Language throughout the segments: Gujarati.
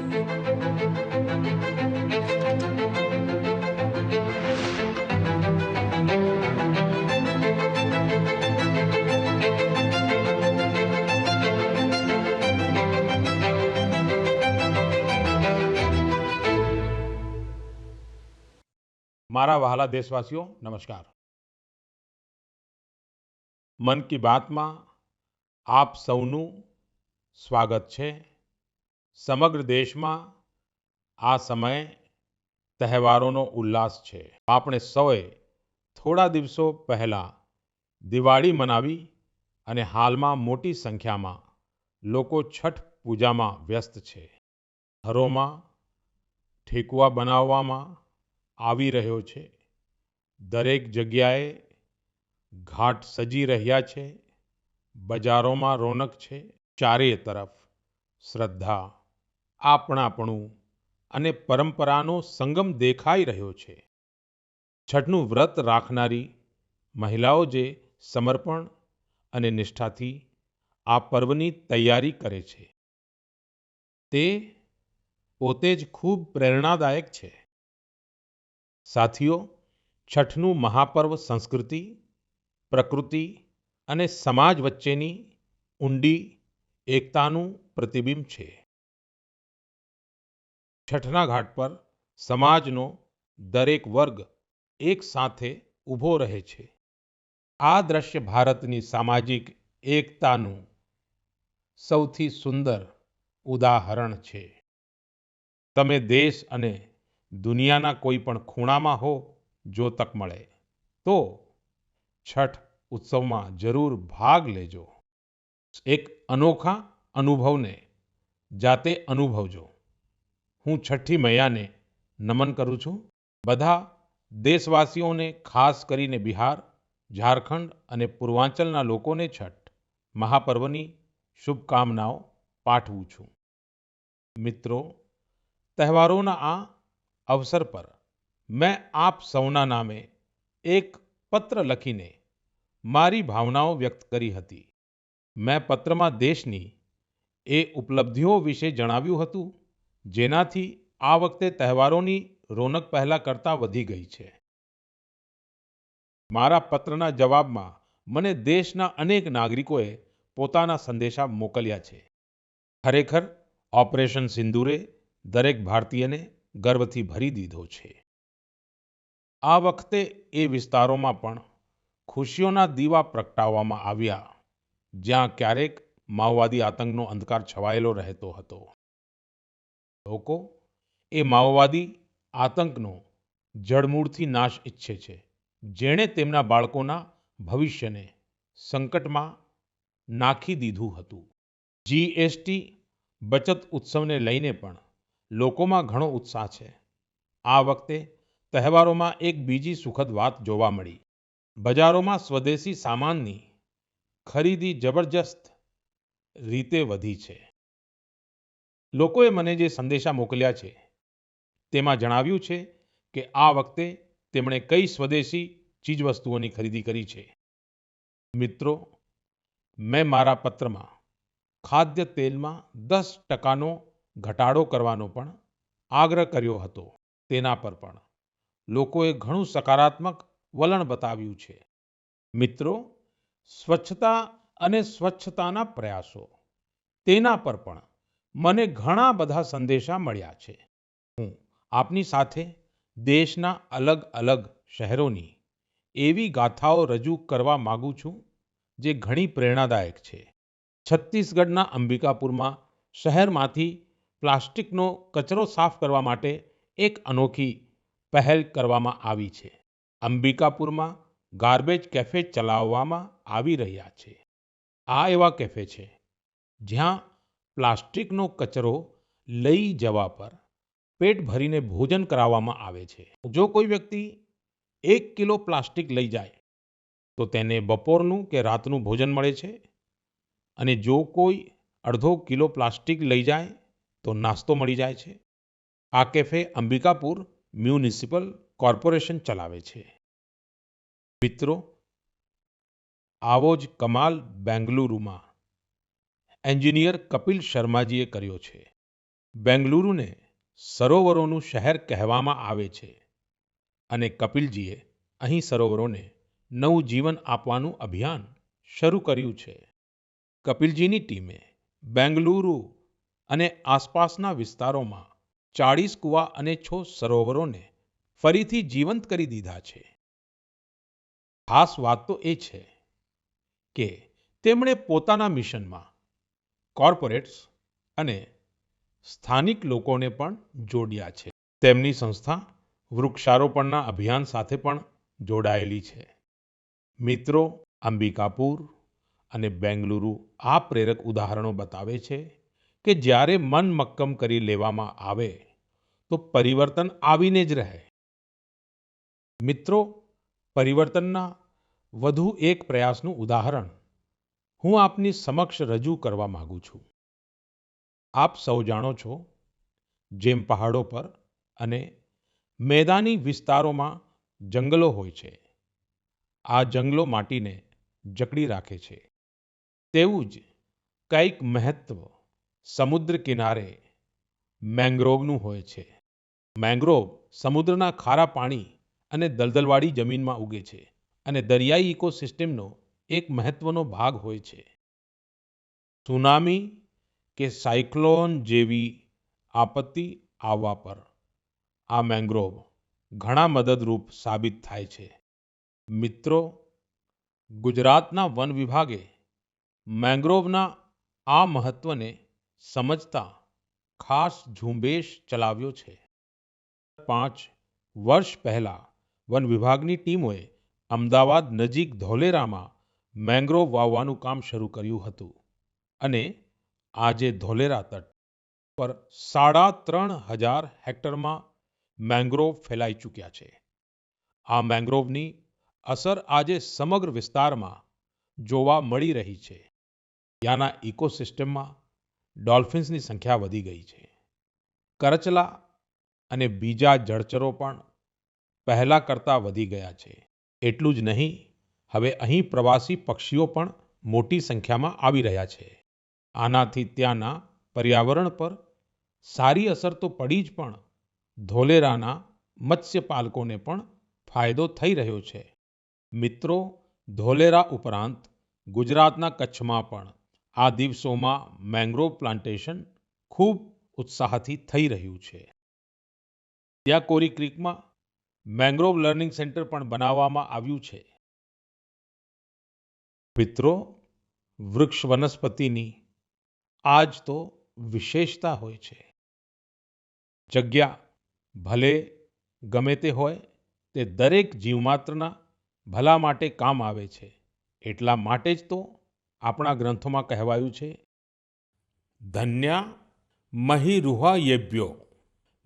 મારા વહાલા દેશવાસીઓ નમસ્કાર। મન કી બાતમાં આપ સૌનું સ્વાગત છે। સમગ્ર દેશમાં આ સમય તહેવારોનો ઉલ્લાસ છે। આપણે સૌએ થોડા દિવસો પહેલા દિવાળી મનાવી અને હાલમાં મોટી સંખ્યામાં લોકો છઠ પૂજામાં વ્યસ્ત છે। ઘરોમાં ઠેકુઆ બનાવવામાં આવી રહ્યો છે। દરેક જગ્યાએ ઘાટ સજી રહ્યા છે। બજારોમાં રોનક છે। ચારે તરફ શ્રદ્ધા, આપણાપણું અને પરંપરાનો સંગમ દેખાઈ રહ્યો છે। છઠનું વ્રત રાખનારી મહિલાઓ જે સમર્પણ અને નિષ્ઠાથી આ પર્વની તૈયારી કરે છે તે પોતે જ ખૂબ પ્રેરણાદાયક છે। સાથીઓ, છઠનું મહાપર્વ સંસ્કૃતિ, પ્રકૃતિ અને સમાજ વચ્ચેની ઊંડી એકતાનું પ્રતિબિંબ છે। છઠના ઘાટ પર સમાજનો દરેક વર્ગ એક સાથે ઊભો રહે છે। આ દ્રશ્ય ભારતની સામાજિક એકતાનું સૌથી સુંદર ઉદાહરણ છે। તમે દેશ અને દુનિયાના કોઈ પણ ખૂણામાં હો, જો તક મળે તો છઠ ઉત્સવમાં જરૂર ભાગ લેજો। એક અનોખા અનુભવને જાતે અનુભવજો। હું છઠ્ઠી મૈયાને નમન કરું છું। બધા દેશવાસીઓને, ખાસ કરીને બિહાર, ઝારખંડ અને પૂર્વાંચલના લોકોને છઠ મહાપર્વની શુભકામનાઓ પાઠવું છું। મિત્રો, તહેવારોના આ અવસર પર મેં આપ સૌના નામે એક પત્ર લખીને મારી ભાવનાઓ વ્યક્ત કરી હતી। મેં પત્રમાં દેશની એ ઉપલબ્ધિઓ વિશે જણાવ્યું હતું જેનાથી આ વખતે તહેવારોની રોનક પહેલા કરતાં વધી ગઈ છે। મારા પત્રના જવાબમાં મને દેશના અનેક નાગરિકોએ પોતાના સંદેશા મોકલ્યા છે। ખરેખર ઓપરેશન સિંદૂરે દરેક ભારતીયને ગર્વથી ભરી દીધો છે। આ વખતે એ વિસ્તારોમાં પણ ખુશીઓના દીવા પ્રગટાવવામાં આવ્યા જ્યાં ક્યારેક માઓવાદી આતંકનો અંધકાર છવાયેલો રહેતો હતો। લોકો એ માઓવાદી આતંકનો જડમૂળથી નાશ ઈચ્છે છે જેણે તેમના બાળકોના ભવિષ્યને સંકટમાં નાખી દીધું હતું। જીએસટી બચત ઉત્સવને લઈને પણ લોકોમાં ઘણો ઉત્સાહ છે। આ વખતે તહેવારોમાં એક બીજી સુખદ વાત જોવા મળી। બજારોમાં સ્વદેશી સામાનની ખરીદી જબરજસ્ત રીતે વધી છે। લોકોએ મને જે સંદેશા મોકલ્યા છે તેમાં જણાવ્યું છે કે આ વખતે તેમણે કઈ સ્વદેશી ચીજવસ્તુઓની ખરીદી કરી છે। મિત્રો, મેં મારા પત્રમાં ખાદ્ય તેલમાં 10%નો ઘટાડો કરવાનો પણ આગ્રહ કર્યો હતો। તેના પર પણ લોકોએ ઘણું સકારાત્મક વલણ બતાવ્યું છે। મિત્રો, સ્વચ્છતા અને સ્વચ્છતાના પ્રયાસો તેના પર પણ મને ઘણા બધા સંદેશા મળ્યા છે। હું આપની સાથે દેશના અલગ-અલગ શહેરોની એવી ગાથાઓ રજૂ કરવા માંગુ છું જે ઘણી પ્રેરણાદાયક છે। છત્તીસગઢના અંબિકાપુરમાં શહેરમાંથી પ્લાસ્ટિકનો કચરો સાફ કરવા માટે એક અનોખી પહેલ કરવામાં આવી છે। અંબિકાપુરમાં ગાર્બેજ કેફે ચલાવવામાં આવી રહ્યા છે। આ એવા કેફે છે જ્યાં પ્લાસ્ટિકનો કચરો લઈ જવા પર પેટ ભરીને ભોજન કરાવવામાં આવે છે। જો કોઈ વ્યક્તિ 1 કિલો પ્લાસ્ટિક લઈ જાય તો તેને બપોરનું કે રાતનું ભોજન મળે છે અને જો કોઈ અડધો કિલો પ્લાસ્ટિક લઈ જાય તો નાસ્તો મળી જાય છે। આ કેફે અંબિકાપુર મ્યુનિસિપલ કોર્પોરેશન ચલાવે છે। મિત્રો, આવો જ કમાલ બેંગલુરુમાં એન્જિનિયર કપિલ શર્માજીએ કર્યો છે। બેંગલુરુને સરોવરોનું શહેર કહેવામાં આવે છે અને કપિલજીએ અહીં સરોવરોને નવું જીવન આપવાનું અભિયાન શરૂ કર્યું છે. કપિલજીની ટીમે બેંગલુરુ અને આસપાસના વિસ્તારોમાં 40 કુવા અને 6 સરોવરોને ફરીથી જીવંત કરી દીધા છે. ખાસ વાત તો એ છે કે તેમણે પોતાના મિશનમાં કોર્પોરેટ્સ અને સ્થાનિક લોકોને પણ જોડ્યા છે. તેમની સંસ્થા વૃક્ષારોપણના અભિયાન સાથે પણ જોડાયેલી છે. મિત્રો, અંબિકાપુર અને બેંગલુરુ આ પ્રેરક ઉદાહરણો બતાવે છે કે જ્યારે મન મક્કમ કરી લેવામાં આવે તો પરિવર્તન આવીને જ રહે. મિત્રો, પરિવર્તનના વધુ એક પ્રયાસનું ઉદાહરણ હું આપની સમક્ષ રજૂ કરવા માંગુ છું. આપ સૌ જાણો છો, જેમ પહાડો પર અને મેદાની વિસ્તારોમાં જંગલો હોય છે, આ જંગલો માટીને જકડી રાખે છે, તેવું જ કંઈક મહત્વ સમુદ્ર કિનારે મેંગ્રોવનું હોય છે. મેંગ્રોવ સમુદ્રના ખારા પાણી અને દલદલવાળી જમીનમાં ઉગે છે અને દરિયાઈ ઇકોસિસ્ટમનો એક મહત્વનો ભાગ હોય છે. સુનામી કે સાયક્લોન જેવી આપત્તિ આવવા પર આ મેંગ્રોવ ઘણા મદદરૂપ સાબિત થાય છે. મિત્રો, ગુજરાતના વન વિભાગે મેંગ્રોવના આ મહત્વને સમજતા ખાસ ઝુંબેશ ચલાવ્યો છે. 5 વર્ષ પહેલા વન વિભાગની ટીમોએ અમદાવાદ નજીક ધોલેરામાં મેંગ્રોવ વાવવાનું કામ શરૂ કર્યું હતું અને આજે ધોલેરા તટ પર 3,500 હેક્ટરમાં મેંગ્રોવ ફેલાઈ ચૂક્યા છે. આ મેંગ્રોવની અસર આજે સમગ્ર વિસ્તારમાં જોવા મળી રહી છે. ત્યાંના ઇકોસિસ્ટમમાં ડોલ્ફિન્સની સંખ્યા વધી ગઈ છે. કરચલા અને બીજા જળચરો પણ પહેલા કરતા વધી ગયા છે. એટલું જ નહીં, હવે અહીં પ્રવાસી પક્ષીઓ પણ મોટી સંખ્યામાં આવી રહ્યા છે. આનાથી ત્યાંના પર્યાવરણ પર સારી અસર તો પડી જ, પણ ધોલેરાના મત્સ્યપાલકોને પણ ફાયદો થઈ રહ્યો છે. મિત્રો, ધોલેરા ઉપરાંત ગુજરાતના કચ્છમાં પણ આ દિવસોમાં મેંગ્રોવ પ્લાન્ટેશન ખૂબ ઉત્સાહથી થઈ રહ્યું છે. ત્યાં કોરી ક્રિકમાં મેંગ્રોવ લર્નિંગ સેન્ટર પણ બનાવવામાં આવ્યું છે. મિત્રો, વૃક્ષ વનસ્પતિની આ જ તો વિશેષતા હોય છે. જગ્યા ભલે ગમે તે હોય, તે દરેક જીવમાત્રના ભલા માટે કામ આવે છે. એટલા માટે જ તો આપણા ગ્રંથોમાં કહેવાયું છે, ધન્યા મહિરુહ યેભ્યો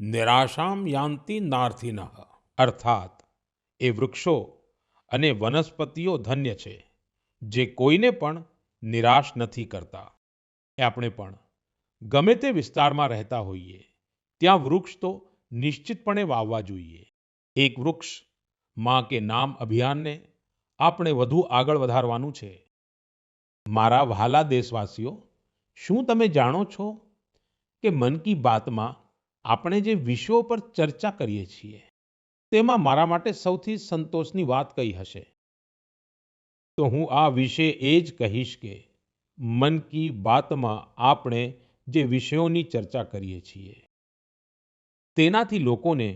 નિરાશામ યાન્તિ નાર્થિનઃ. અર્થાત એ વૃક્ષો અને વનસ્પતિઓ ધન્ય છે જે કોઈને પણ નિરાશ નથી કરતા. આપણે પણ ગમે તે વિસ્તારમાં રહેતા હોઈએ, ત્યાં વૃક્ષ તો નિશ્ચિતપણે વાવવા જોઈએ. એક વૃક્ષ માં કે નામ અભિયાનને આપણે વધુ આગળ વધારવાનું છે. મારા વહાલા દેશવાસીઓ, શું તમે જાણો છો કે મન કી બાતમાં આપણે જે વિષયો પર ચર્ચા કરીએ છીએ, તેમાં મારા માટે સૌથી સંતોષની વાત કઈ હશે? તો હું આ વિશે એ જ કહીશ કે મન કી બાતમાં આપણે જે વિષયોની ચર્ચા કરીએ છીએ, તેનાથી લોકોને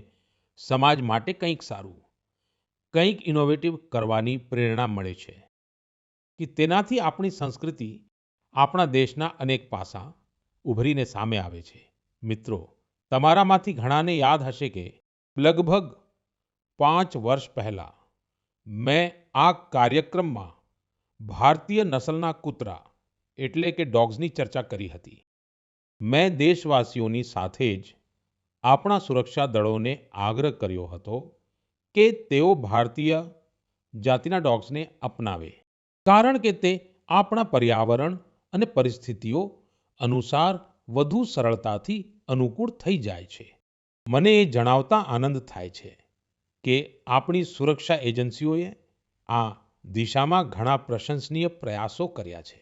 સમાજ માટે કંઈક સારું, કંઈક ઇનોવેટિવ કરવાની પ્રેરણા મળે છે કે તેનાથી આપણી સંસ્કૃતિ, આપણા દેશના અનેક પાસાં ઉભરીને સામે આવે છે. મિત્રો, તમારામાંથી ઘણાને યાદ હશે કે લગભગ 5 વર્ષ પહેલા મેં આ કાર્યક્રમમાં ભારતીય નસલના કૂતરા એટલે કે ડોગ્સની ચર્ચા કરી હતી. મેં દેશવાસીઓની સાથે જ આપણા સુરક્ષા દળોને આગ્રહ કર્યો હતો કે તેઓ ભારતીય જાતિના ડોગ્સને અપનાવે, કારણ કે તે આપણા પર્યાવરણ અને પરિસ્થિતિઓ અનુસાર વધુ સરળતાથી અનુકૂળ થઈ જાય છે. મને એ જણાવતા આનંદ થાય છે કે આપણી સુરક્ષા એજન્સીઓએ આ દિશામાં ઘણા પ્રશંસનીય પ્રયાસો કર્યા છે.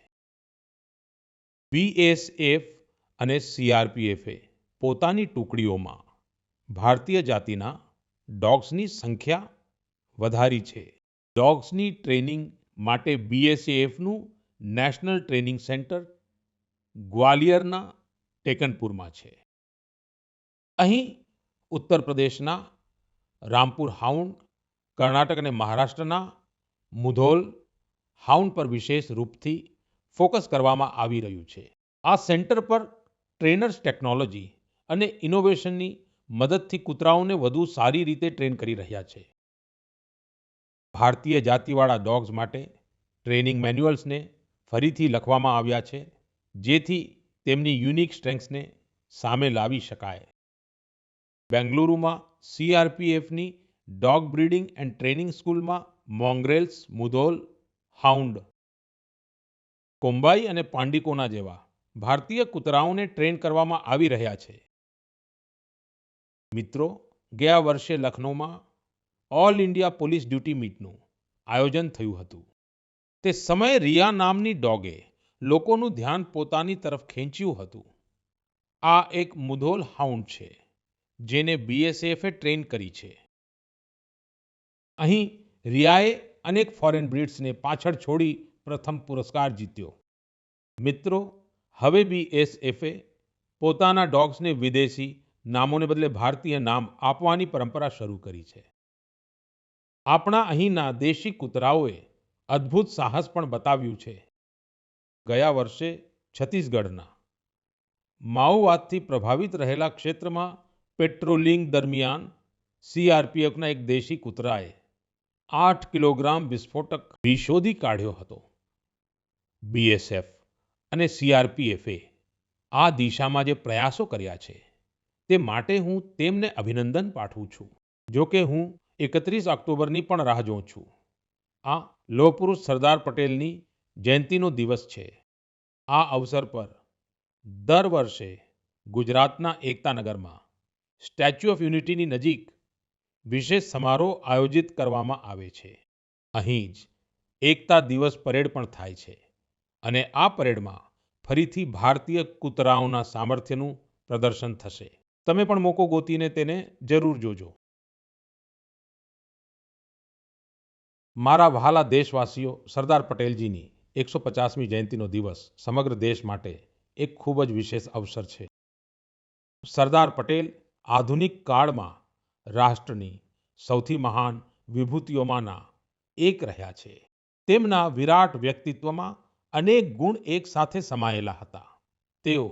બીએસએફ અને સીઆરપીએફે પોતાની ટુકડીઓમાં ભારતીય જાતિના ડોગ્સની સંખ્યા વધારી છે. ડોગ્સની ટ્રેનિંગ માટે બીએસએફનું નેશનલ ટ્રેનિંગ સેન્ટર ગ્વાલિયરના ટેકનપુરમાં છે. અહીં ઉત્તર પ્રદેશના રામપુર હાઉન્ડ, કર્ણાટક અને મહારાષ્ટ્રના મુધોલ હાઉન્ડ પર વિશેષ રૂપથી ફોકસ કરવામાં આવી રહ્યું છે. આ સેન્ટર પર ટ્રેનર્સ ટેકનોલોજી અને ઇનોવેશનની મદદથી કૂતરાઓને વધુ સારી રીતે ટ્રેન કરી રહ્યા છે. ભારતીય જાતિવાળા ડોગ્સ માટે ટ્રેનિંગ મેન્યુઅલ્સને ફરીથી લખવામાં આવ્યા છે, જેથી તેમની યુનિક સ્ટ્રેંગ્થ્સને સામે લાવી શકાય. બેંગલુરુમાં સીઆરપીએફની ડોગ બ્રીડિંગ એન્ડ ટ્રેનિંગ સ્કૂલમાં મોંગ્રેલ્સ, મુધોલ હાઉન્ડ, કોમ્બાઈ અને પાંડિકોના જેવા ભારતીય કૂતરાઓને ટ્રેન કરવામાં આવી રહ્યા છે. મિત્રો, ગયા વર્ષે લખનૌમાં ઓલ ઇન્ડિયા પોલીસ ડ્યુટી મીટનું આયોજન થયું હતું. તે સમયે રિયા નામની ડોગે લોકોનું ધ્યાન પોતાની તરફ ખેંચ્યું હતું. આ એક મુધોલ હાઉન્ડ છે, જેને બીએસએફે ટ્રેન કરી છે. અહીં રિયાએ અનેક ફોરેન બ્રીડ્સને પાછળ છોડી પ્રથમ પુરસ્કાર જીત્યો. મિત્રો, હવે બીએસએફે પોતાના ડોગ્સને વિદેશી નામોને બદલે ભારતીય નામ આપવાની પરંપરા શરૂ કરી છે. આપણા અહીંના દેશી કૂતરાઓએ અદ્ભુત સાહસ પણ બતાવ્યું છે. ગયા વર્ષે છત્તીસગઢના માઓવાદથી પ્રભાવિત રહેલા ક્ષેત્રમાં પેટ્રોલિંગ દરમિયાન સીઆરપીએફના એક દેશી કૂતરાએ 8 કિલોગ્રામ વિસ્ફોટક બી શોધી કાઢ્યો હતો. બીએસએફ અને સીઆરપીએફે આ દિશામાં જે પ્રયાસો કર્યા છે, તે માટે હું તેમને અભિનંદન પાઠવું છું. જો કે હું 31 ઓક્ટોબરની પણ રાહ જોઉં છું. આ લોહ પુરુષ સરદાર પટેલની જયંતિનો દિવસ છે. આ અવસર પર દર વર્ષે ગુજરાતના એકતાનગરમાં સ્ટેચ્યુ ઓફ યુનિટીની નજીક વિશેષ સમારોહ આયોજિત કરવામાં આવે છે. અહીં જ એકતા દિવસ પરેડ પણ થાય છે અને આ પરેડમાં ફરીથી ભારતીય કૂતરાઓના સામર્થ્યનું પ્રદર્શન થશે. તમે પણ મોકો ગોતીને તેને જરૂર જોજો. મારા વહાલા દેશવાસીઓ, સરદાર પટેલજીની 150મી જયંતિનો દિવસ સમગ્ર દેશ માટે એક ખૂબ જ વિશેષ અવસર છે. સરદાર પટેલ આધુનિક કાળમાં રાષ્ટ્રની સૌથી મહાન વિભૂતિઓમાંના એક રહ્યા છે. તેમના વિરાટ વ્યક્તિત્વમાં અનેક ગુણ એક સાથે સમાયેલા હતા. તેઓ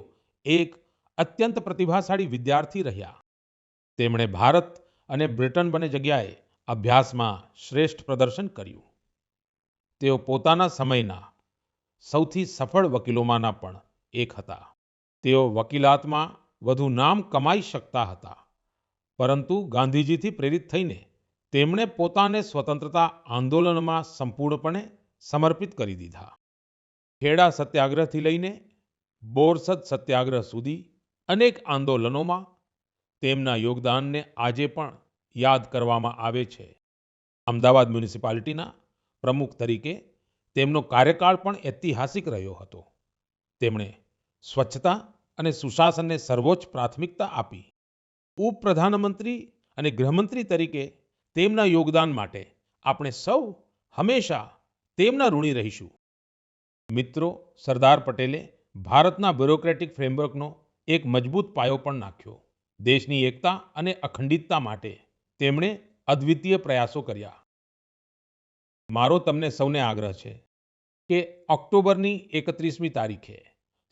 એક અત્યંત પ્રતિભાશાળી વિદ્યાર્થી રહ્યા. તેમણે ભારત અને બ્રિટન બંને જગ્યાએ અભ્યાસમાં શ્રેષ્ઠ પ્રદર્શન કર્યું. તેઓ પોતાના સમયના સૌથી સફળ વકીલોમાંના પણ એક હતા. તેઓ વકીલાતમાં વધુ નામ કમાઈ શકતા હતા, પરંતુ ગાંધીજીથી પ્રેરિત થઈને તેમણે પોતાને સ્વતંત્રતા આંદોલનમાં સંપૂર્ણપણે સમર્પિત કરી દીધા. ખેડા સત્યાગ્રહથી લઈને બોરસદ સત્યાગ્રહ સુધી અનેક આંદોલનોમાં તેમના યોગદાનને આજે પણ યાદ કરવામાં આવે છે. અમદાવાદ મ્યુનિસિપાલિટીના પ્રમુખ તરીકે તેમનો કાર્યકાળ પણ ઐતિહાસિક રહ્યો હતો. તેમણે સ્વચ્છતા અને સુશાસનને સર્વોચ્ચ પ્રાથમિકતા આપી. ઉપપ્રધાનમંત્રી અને ગૃહમંત્રી તરીકે તેમના યોગદાન માટે આપણે સૌ હંમેશા તેમના ઋણી રહીશું. મિત્રો, સરદાર પટેલે ભારતના બ્યુરોક્રેટિક ફ્રેમવર્કનો એક મજબૂત પાયો પણ નાખ્યો. દેશની એકતા અને અખંડિતતા માટે તેમણે અદ્વિતીય પ્રયાસો કર્યા. મારો તમને સૌને આગ્રહ છે કે ઓક્ટોબરની 31મી તારીખે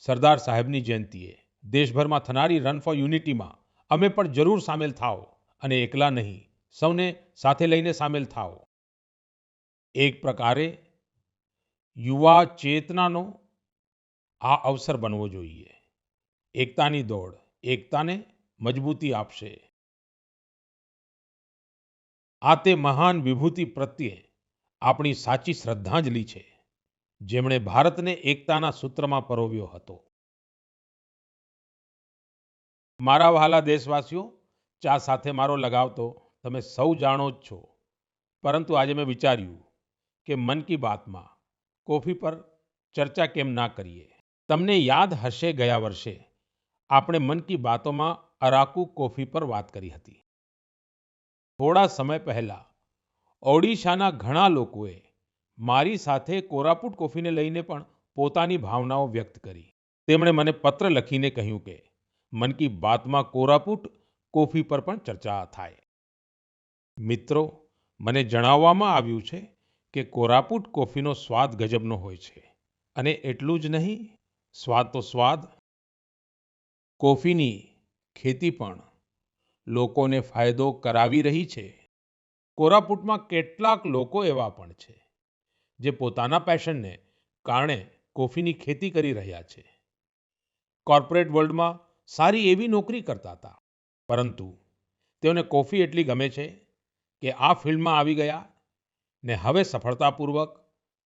સરદાર સાહેબની જયંતીએ દેશભરમાં થનારી રન ફોર યુનિટીમાં અમે પણ જરૂર સામેલ થાઓ અને એકલા નહીં, સૌને સાથે લઈને સામેલ થાઓ. એક પ્રકારે યુવા ચેતનાનો આ અવસર બનવો જોઈએ. એકતાની દોડ એકતાને મજબૂતી આપશે. આ તે મહાન વિભૂતિ પ્રત્યે આપણી સાચી શ્રદ્ધાંજલિ છે, જેમણે ભારતને એકતાના સૂત્રમાં પરોવ્યો હતો. મારા વહાલા દેશવાસીઓ, ચા સાથે મારો લગાવ તો તમે સૌ જાણો જ છો, પરંતુ આજે મેં વિચાર્યું કે મન કી બાતમાં કોફી પર ચર્ચા કેમ ના કરીએ. તમને યાદ હશે, ગયા વર્ષે આપણે મન કી બાતોમાં અરાકુ કોફી પર વાત કરી હતી. થોડા સમય પહેલા ઓડિશાના ઘણા લોકોએ મારી સાથે કોરાપુટ કોફીને લઈને પણ પોતાની ભાવનાઓ વ્યક્ત કરી. તેમણે મને પત્ર લખીને કહ્યું કે મન કી બાતમાં કોરાપુટ કોફી પર પણ ચર્ચા થાય. મિત્રો, મને જણાવવામાં આવ્યું છે કે કોરાપુટ કોફીનો સ્વાદ ગજબનો હોય છે. અને એટલું જ નહીં, સ્વાદ તો સ્વાદ, કોફીની ખેતી પણ લોકોને ફાયદો કરાવી રહી છે. કોરાપુટમાં કેટલાક લોકો એવા પણ છે જે પોતાના પેશનને કારણે કોફીની ખેતી કરી રહ્યા છે. કોર્પોરેટ વર્લ્ડમાં સારી એવી નોકરી કરતા હતા, પરંતુ તેઓને કોફી એટલી ગમે છે કે આ ફિલ્ડમાં આવી ગયા ને હવે સફળતાપૂર્વક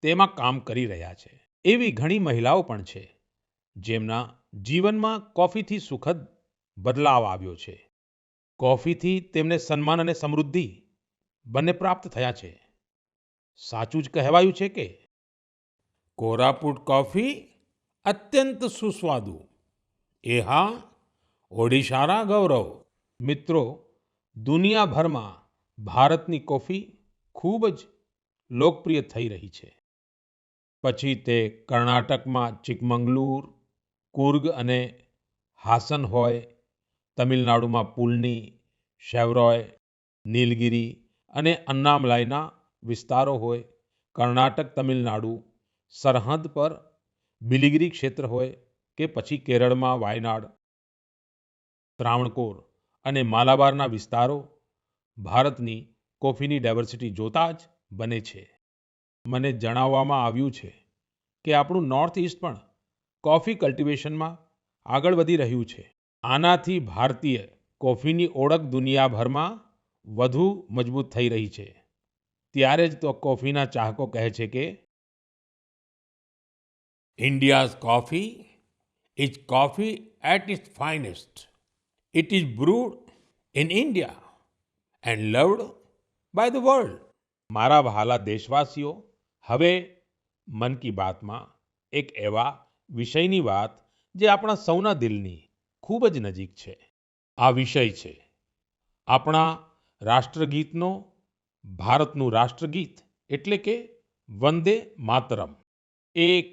તેમાં કામ કરી રહ્યા છે. એવી ઘણી મહિલાઓ પણ છે જેમના જીવનમાં કોફીથી સુખદ બદલાવ આવ્યો છે. કોફીથી તેમને સન્માન અને સમૃદ્ધિ બંને પ્રાપ્ત થયા છે. સાચું જ કહેવાયું છે કે કોરાપુટ કોફી અત્યંત સુસ્વાદુ, એહા ઓડિશાના ગૌરવ. મિત્રો, દુનિયાભરમાં ભારતની કોફી ખૂબ જ લોકપ્રિય થઈ રહી છે. પછી તે કર્ણાટકમાં ચિકમંગલુર, કુર્ગ અને હાસન હોય, તમિલનાડુમાં પુલની, શેવરોય, નીલગિરી અને અન્નામલાઈના વિસ્તારો હોય, કર્ણાટક તમિલનાડુ સરહદ પર બિલિગિરી ક્ષેત્ર હોય કે પછી કેરળમાં વાયનાડ, ત્રાવણકોર અને માલાબારના વિસ્તારો, ભારતની કોફીની ડાયવર્સિટી જોતા જ બને છે. મને જણાવવામાં આવ્યું છે કે આપણું નોર્થ ઇસ્ટ પણ કોફી કલ્ટિવેશનમાં આગળ વધી રહ્યું છે. આનાથી ભારતીય કોફીની ઓળખ દુનિયાભરમાં વધુ મજબૂત થઈ રહી છે. ત્યારે જ તો કોફીના ચાહકો કહે છે કે India's coffee is coffee at its finest. It is brewed in India and loved by the world. મારા વહાલા દેશવાસીઓ, હવે મન કી બાતમાં એક એવા વિષયની વાત જે આપણા સૌના દિલની ખૂબ જ નજીક છે. આ વિષય છે આપણા રાષ્ટ્રગીતનો, ભારતનું રાષ્ટ્રગીત એટલે કે વંદે માતરમ. એક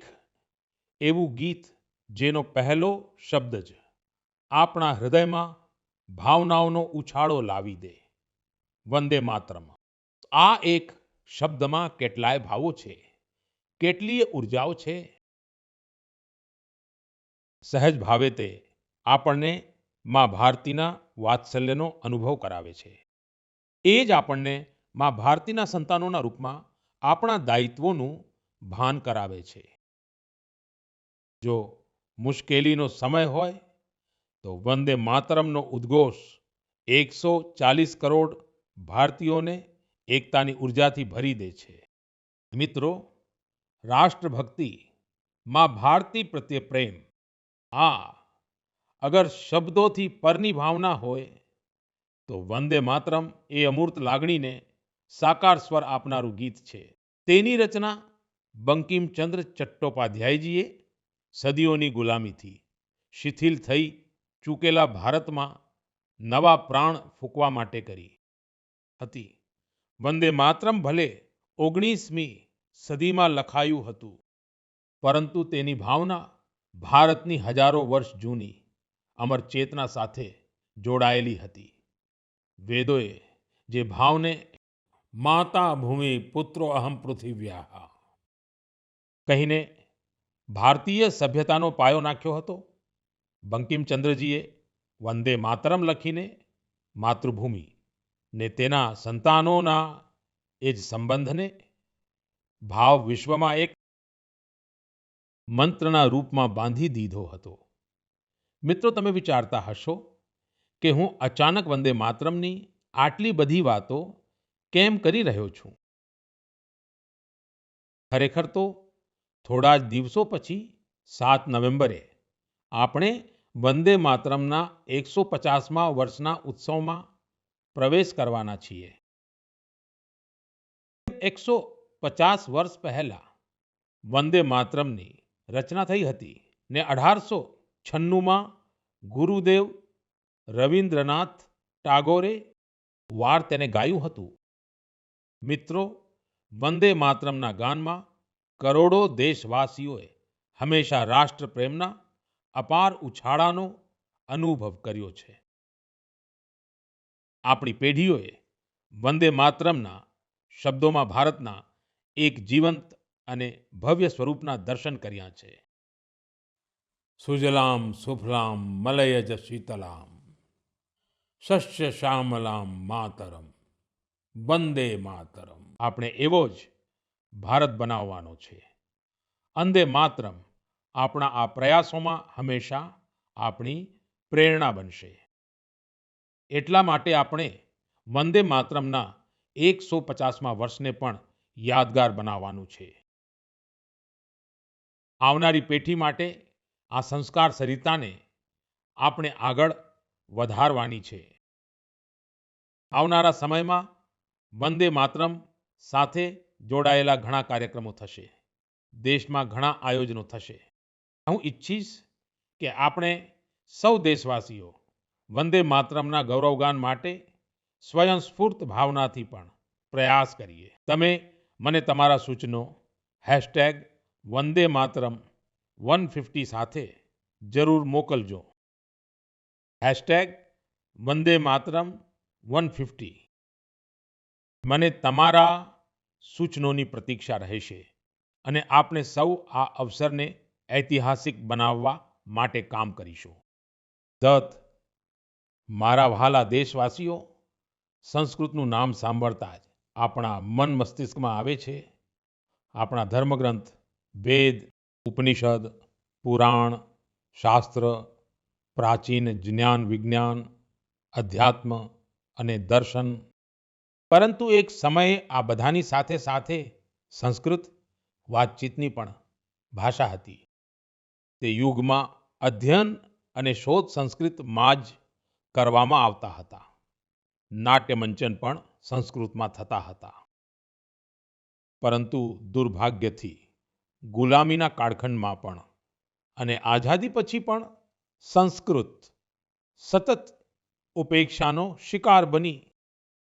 એવું ગીત જેનો પહેલો શબ્દ જ આપણા હૃદયમાં ભાવનાઓનો ઉછાળો લાવી દે. વંદે માતરમ. આ એક શબ્દમાં કેટલાય ભાવો છે, કેટલીય ઉર્જાઓ છે. સહજ ભાવે તે આપણને માં ભારતીના વાત્સલ્યનો અનુભવ કરાવે છે. એ જ આપણને માં ભારતીના સંતાનોના રૂપમાં આપણા દાયિત્વોનું ભાન કરાવે છે. જો મુશ્કેલીનો સમય હોય તો વંદે માતરમનો ઉદ્ઘોષ 140 કરોડ ભારતીયોને એકતાની ઉર્જાથી ભરી દે છે. મિત્રો, રાષ્ટ્રભક્તિ, માં ભારતી પ્રત્યે પ્રેમ, આ અગર શબ્દોથી પરની ભાવના હોય તો વંદે માતરમ એ અમૂર્ત લાગણીને સાકાર સ્વર આપનારું ગીત છે. તેની રચના બંકિમચંદ્ર ચટ્ટોપાધ્યાયજીએ સદીઓની ગુલામીથી શિથિલ થઈ ચૂકેલા ભારતમાં નવા પ્રાણ ફૂંકવા માટે કરી હતી. વંદે માતરમ ભલે 19મી સદીમાં લખાયું હતું, પરંતુ તેની ભાવના ભારતની હજારો વર્ષ જૂની અમર ચેતના સાથે જોડાયેલી હતી. વેદોએ જે ભાવને માતા ભૂમિ પુત્રો અહમ પૃથિવ્યાઃ કહીને ભારતીય સભ્યતાનો પાયો નાખ્યો હતો, બંકિમચંદ્રજીએ વંદે માતરમ લખીને માતૃભૂમિ ને તેના સંતાનોના એ જ સંબંધને ભાવ વિશ્વમાં એક મંત્રના રૂપમાં બાંધી દીધો હતો. મિત્રો, તમે વિચારતા હશો કે હું અચાનક વંદે માતરમની આટલી બધી વાતો કેમ કરી રહ્યો છું. ખરેખર તો થોડા જ દિવસો પછી 7 નવેમ્બરે આપણે વંદે માતરમના 150મા વર્ષના ઉત્સવમાં પ્રવેશ કરવાના છીએ. 150 વર્ષ પહેલા વંદે માતરમની રચના થઈ હતી ને 1896માં ગુરુદેવ રવિન્દ્રનાથ ટાગોરે વાર તેને ગાયું હતું. મિત્રો, વંદે માતરમના ગાનમાં કરોડો દેશવાસીઓએ હંમેશા રાષ્ટ્રપ્રેમના અપાર ઉછાળાનો અનુભવ કર્યો છે. આપણી પેઢીઓએ વંદે માતરમના શબ્દોમાં ભારતના એક જીવંત અને ભવ્ય સ્વરૂપના દર્શન કર્યા છે. સુજલામ સુફલામ મલયજ શીતલામ શસ્ય શ્યામલામ માતરમ વંદે માતરમ. આપણે એવો જ ભારત બનાવવાનો છે. અંદે માતરમ આપણા આ પ્રયાસોમાં હંમેશા આપણી પ્રેરણા બનશે. એટલા માટે આપણે વંદે માતરમના 150મા વર્ષને પણ યાદગાર બનાવવાનું છે. આવનારી પેઢી માટે આ સંસ્કાર સરિતાને આપણે આગળ વધારવાની છે. આવનારા સમયમાં વંદે માતરમ સાથે જોડાયેલા ઘણા કાર્યક્રમો થશે. દેશમાં ઘણા આયોજનો થશે. હું ઈચ્છીશ કે આપણે સૌ દેશવાસીઓ વંદે માતરમના ગૌરવગાન માટે સ્વયંસ્ફૂર્ત ભાવનાથી પણ પ્રયાસ કરીએ. તમે મને તમારા સૂચનો #વંદે માતરમ 150 સાથે જરૂર મોકલજો. #વંદે માતરમ 150. મને તમારા સૂચનોની પ્રતીક્ષા રહેશે અને આપણે સૌ આ અવસરને ઐતિહાસિક બનાવવા માટે કામ કરીશું. મારા વહાલા દેશવાસીઓ, સંસ્કૃતનું નામ સાંભળતા જ આપણા મન મસ્તિષ્કમાં આવે છે આપણા ધર્મગ્રંથ વેદ, ઉપનિષદ, પુરાણ, શાસ્ત્ર, પ્રાચીન જ્ઞાન વિજ્ઞાન, અધ્યાત્મ અને દર્શન. પરંતુ એક સમયે આ બધાની સાથે સાથે સંસ્કૃત વાતચીતની પણ ભાષા હતી. તે યુગમાં અધ્યયન અને શોધ સંસ્કૃતમાં જ કરવામાં આવતા હતા. નાટ્ય મંચન પણ સંસ્કૃતમાં થતા હતા. પરંતુ દુર્ભાગ્યથી ગુલામીના કાળખંડમાં પણ અને આઝાદી પછી પણ સંસ્કૃત સતત ઉપેક્ષાનો શિકાર બની.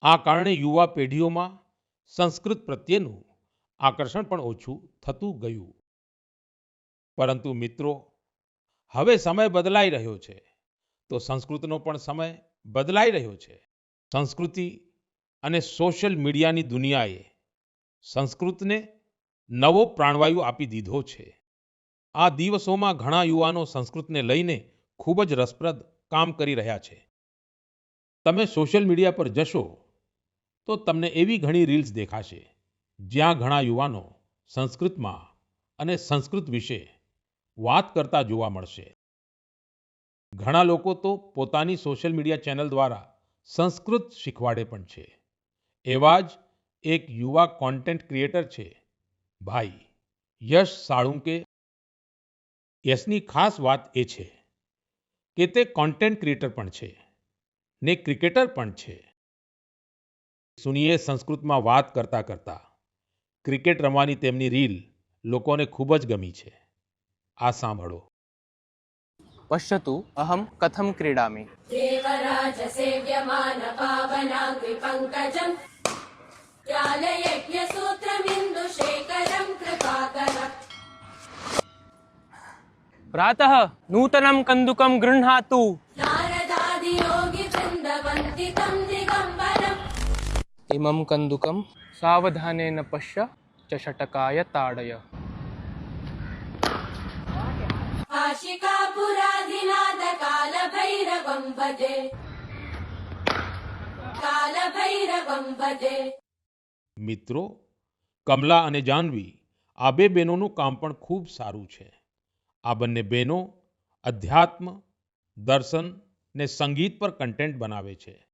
આ કારણે યુવા પેઢીઓમાં સંસ્કૃત પ્રત્યેનું આકર્ષણ પણ ઓછું થતું ગયું. પરંતુ મિત્રો, હવે સમય બદલાઈ રહ્યો છે તો સંસ્કૃતનો પણ સમય બદલાઈ રહ્યો છે. સંસ્કૃતિ અને સોશિયલ મીડિયાની દુનિયાએ સંસ્કૃતને નવો પ્રાણવાયુ આપી દીધો છે. આ દિવસોમાં ઘણા યુવાનો સંસ્કૃતને લઈને ખૂબ જ રસપ્રદ કામ કરી રહ્યા છે. તમે સોશિયલ મીડિયા પર જશો તો તમને એવી ઘણી રીલ્સ દેખાશે જ્યાં ઘણા યુવાનો સંસ્કૃતમાં અને સંસ્કૃત વિશે વાત કરતા જોવા મળશે. ઘણા લોકો તો પોતાની સોશિયલ મીડિયા ચેનલ દ્વારા સંસ્કૃત શીખવાડે પણ છે. એવા જ એક યુવા કોન્ટેન્ટ ક્રિએટર છે ભાઈ યશ સાળુંકે. યશની ખાસ વાત એ છે કે તે કોન્ટેન્ટ ક્રિએટર પણ છે ને ક્રિકેટર પણ છે. સુનીએ સંસ્કૃતમાં વાત કરતા કરતા ક્રિકેટ રમવાની તેમની રીલ લોકોને ખૂબ જ ગમી છે. આ સાંભળો. पश्यतु अहं कथं क्रीडामि। देवराजसेव्यमानपावनाग्निपङ्कजम् ज्ञानयज्ञसूत्रमिन्दुशेखरं कृपाकरम् प्रातः नूतनं कन्दुकं गृह्णातु। नारदादियोगिवृन्दवन्दितं दिगम्बरम् इमं कन्दुकं सावधानेन पश्य चषटकाय ताडय। काशिकापुराधिनाथकालभैरवं भजे कालभैरवं भजे. મિત્રો, કમલા અને જાહ્નવી આ બે બહેનોનું કામ પણ ખૂબ સારું છે. આ બંને બહેનો અધ્યાત્મ, દર્શન ને સંગીત પર કન્ટેન્ટ બનાવે છે.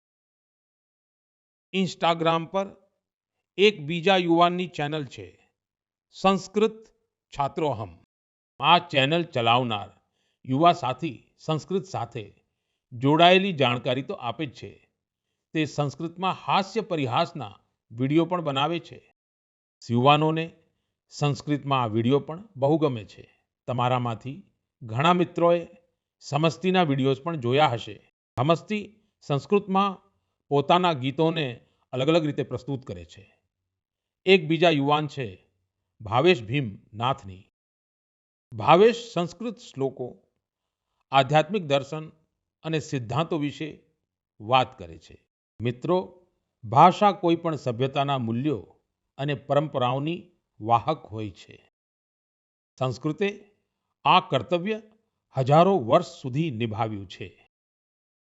ઇન્સ્ટાગ્રામ પર એક બીજા યુવાનની ચેનલ છે સંસ્કૃત છાત્રોહમ. આ ચેનલ ચલાવનાર યુવા સાથી સંસ્કૃત સાથે જોડાયેલી જાણકારી તો આપે જ છે, તે સંસ્કૃતમાં હાસ્ય પરિહાસના વિડીયો પણ બનાવે છે. યુવાનોને સંસ્કૃતમાં આ વિડીયો પણ બહુ ગમે છે. તમારામાંથી ઘણા મિત્રોએ સમસ્તીના વિડીયોઝ પણ જોયા હશે. હમસ્તી સંસ્કૃતમાં પોતાના ગીતોને અલગ અલગ રીતે પ્રસ્તુત કરે છે. એક બીજા યુવાન છે ભાવેશ ભીમ નાથની. ભાવેશ સંસ્કૃત શ્લોકો, આધ્યાત્મિક દર્શન અને સિદ્ધાંતો વિશે વાત કરે છે. મિત્રો, ભાષા કોઈ પણ સભ્યતાના મૂલ્યો અને પરંપરાઓની વાહક હોય છે. સંસ્કૃતે આ કર્તવ્ય હજારો વર્ષ સુધી નિભાવ્યું છે.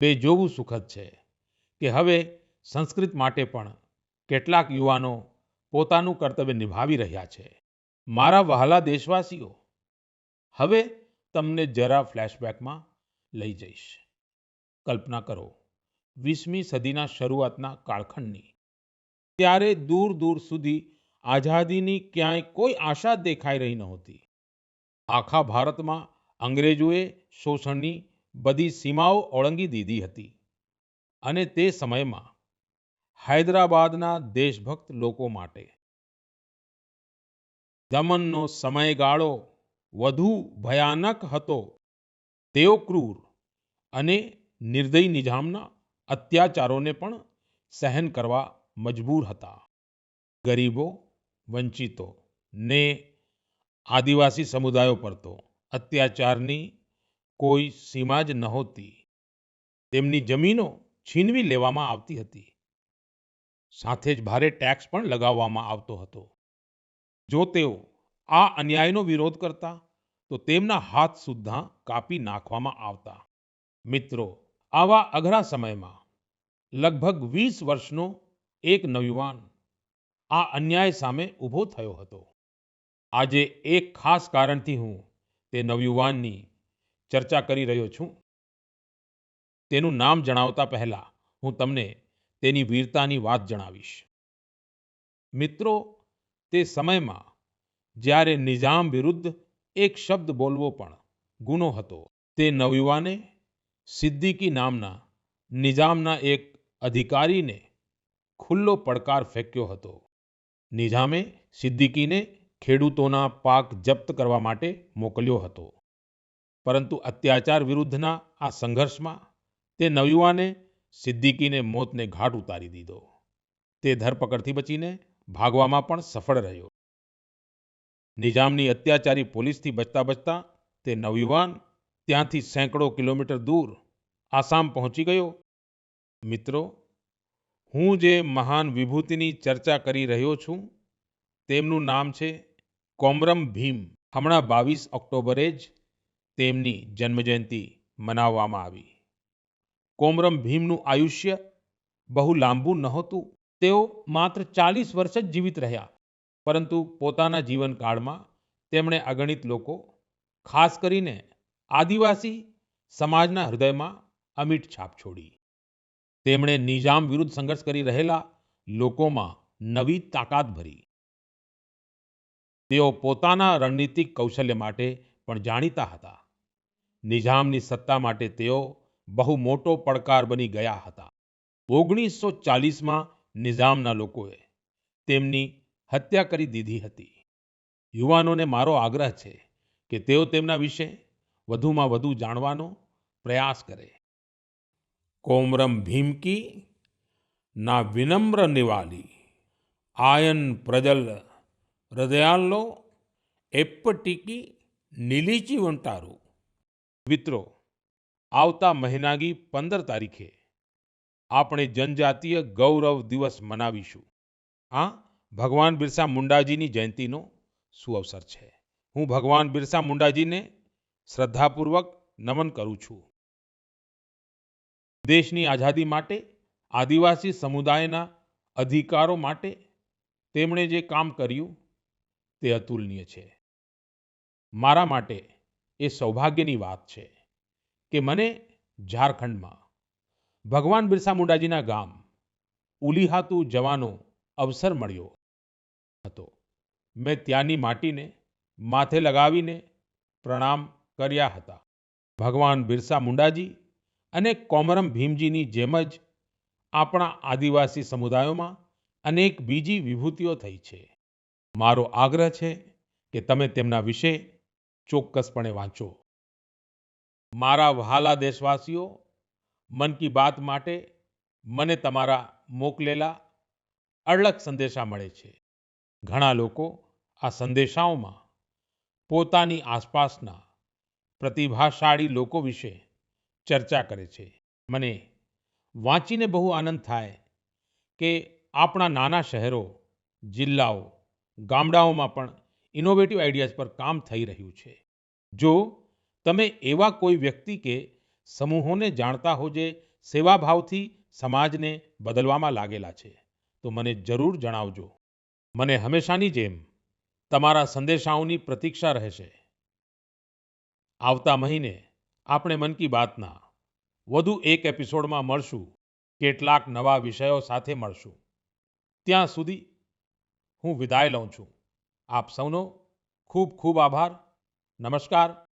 તે જોવું સુખદ છે કે હવે સંસ્કૃત માટે પણ કેટલાક યુવાનો પોતાનું કર્તવ્ય નિભાવી રહ્યા છે. મારા વહાલા દેશવાસીઓ, હવે તમને જરા ફ્લેશબેકમાં લઈ જઈશ. કલ્પના કરો 20મી સદીના શરૂઆતના કાળખંડની. ત્યારે દૂર દૂર સુધી આઝાદીની ક્યાંય કોઈ આશા જ દેખાઈ રહી નહોતી. આખા ભારતમાં અંગ્રેજોએ શોષણની બધી સીમાઓ ઓળંગી દીધી હતી અને તે સમયમાં હૈદરાબાદના દેશભક્ત લોકો માટે દમનનો સમયગાળો વધુ ભયાનક હતો. તેઓ ક્રૂર અને નિર્દયી નિજામના અત્યાચારોને પણ સહન કરવા મજબૂર હતા. ગરીબો, વંચિતો ને આદિવાસી સમુદાયો પર તો અત્યાચારની કોઈ સીમા જ નહોતી. તેમની જમીનો છીનવી લેવામાં આવતી હતી. સાથે જ ભારે ટેક્સ પણ લગાવવામાં આવતો હતો. જો તેઓ આ અન્યાયનો વિરોધ કરતા તો તેમના હાથ સુદ્ધા કાપી નાખવામાં આવતા. મિત્રો, આવા અઘરા સમયમાં લગભગ 20 વર્ષનો એક નવયુવાન આ અન્યાય સામે ઊભો થયો હતો. આજે એક ખાસ કારણથી હું તે નવયુવાનની ચર્ચા કરી રહ્યો છું. તેનું નામ જણાવતા પહેલા હું તમને તેની વીરતાની વાત જણાવીશ. મિત્રો, તે સમયમાં જ્યારે નિજામ વિરુદ્ધ એક શબ્દ બોલવો પણ ગુનો હતો, તે નવયુવાને સિદ્દીકી નામના નિજામના એક અધિકારીને ખુલ્લો પડકાર ફેંક્યો હતો. નિજામે સિદ્દીકીને ખેડૂતોના પાક જપ્ત કરવા માટે મોકલ્યો હતો. પરંતુ અત્યાચાર વિરુદ્ધના આ સંઘર્ષમાં તે નવયુવાને સિદ્દીકીને મોતને ઘાટ ઉતારી દીધો. તે ધરપકડથી બચીને ભાગવામાં પણ સફળ રહ્યો. નિજામની અત્યાચારી પોલીસથી બચતા બચતા તે નવયુવાન ત્યાંથી સેંકડો કિલોમીટર દૂર આસામ પહોંચી ગયો. મિત્રો, હું જે મહાન વિભૂતિની ચર્ચા કરી રહ્યો છું તેમનું નામ છે કોમરમ ભીમ. હમણાં 22 ઓક્ટોબરે જ તેમની જન્મજયંતિ મનાવવામાં આવી. કોમરમ ભીમનું આયુષ્ય બહુ લાંબુ નહોતું. તેઓ માત્ર 40 વર્ષ જ જીવિત રહ્યા. પરંતુ પોતાના જીવનકાળમાં તેમણે અગણિત લોકો, ખાસ કરીને આદિવાસી સમાજના હૃદયમાં અમિટ છાપ છોડી. તેમણે નિજામ વિરુદ્ધ સંઘર્ષ કરી રહેલા લોકોમાં નવી તાકાત ભરી. તેઓ પોતાના રણનીતિક કૌશલ્ય માટે પણ જાણીતા હતા. નિજામની સત્તા માટે તેઓ બહુ મોટો પડકાર બની ગયા હતા. 1940માં નિજામના લોકોએ તેમની હત્યા કરી દીધી હતી. યુવાનોને મારો આગ્રહ છે કે તેઓ તેમના વિશે વધુમાં વધુ જાણવાનો પ્રયાસ કરે. કોમરમ ભીમ કી ના વિનમ્ર નિવાલી આયન પ્રજલ હૃદયાલો એપ્પટીકી નીલીચી વંટારું. મિત્રો, આવતા મહિનાની 15 તારીખે આપણે જનજાતીય ગૌરવ દિવસ મનાવીશું. આ ભગવાન બિરસા મુંડાજીની જયંતિનો સુઅવસર છે. હું ભગવાન બિરસા મુંડાજીને શ્રદ્ધાપૂર્વક નમન કરું છું. દેશની આઝાદી માટે, આદિવાસી સમુદાયના અધિકારો માટે તેમણે જે કામ કર્યું તે અતુલનીય છે. મારા માટે એ સૌભાગ્યની વાત છે કે મને ઝારખંડમાં ભગવાન બિરસા મુંડાજીના ગામ ઉલીહાતુ જવાનો અવસર મળ્યો હતો. મેં ત્યાંની માટીને માથે લગાવીને પ્રણામ કર્યા હતા. ભગવાન બિરસા મુંડાજી અને કોમરમ ભીમજીની જેમ જ આપણા આદિવાસી સમુદાયોમાં અનેક બીજી વિભૂતિઓ થઈ છે. મારો આગ્રહ છે કે તમે તેમના વિશે ચોક્કસપણે વાંચો. મારા વહાલા દેશવાસીઓ, મન કી બાત માટે મને તમારા મોકલેલા અઢળક સંદેશા મળે છે. ઘણા લોકો આ સંદેશાઓમાં પોતાની આસપાસના પ્રતિભાશાળી લોકો વિશે ચર્ચા કરે છે. મને વાંચીને બહુ આનંદ થાય કે આપણા નાના શહેરો, જિલ્લાઓ, ગામડાઓમાં પણ ઇનોવેટિવ આઈડિયાઝ પર કામ થઈ રહ્યું છે. જો તમે એવા કોઈ વ્યક્તિ કે સમૂહોને જાણતા હો જે સેવાભાવથી સમાજને બદલવામાં લાગેલા છે, તો મને જરૂર જણાવજો. મને હંમેશાની જેમ તમારા સંદેશાઓની પ્રતીક્ષા રહેશે. આવતા મહિને આપણે મન કી બાતના વધુ એક એપિસોડમાં મળશું. કેટલાક નવા વિષયો સાથે મળશું. ત્યાં સુધી હું વિદાય લઉં છું. આપ સૌનો ખૂબ ખૂબ આભાર. નમસ્કાર.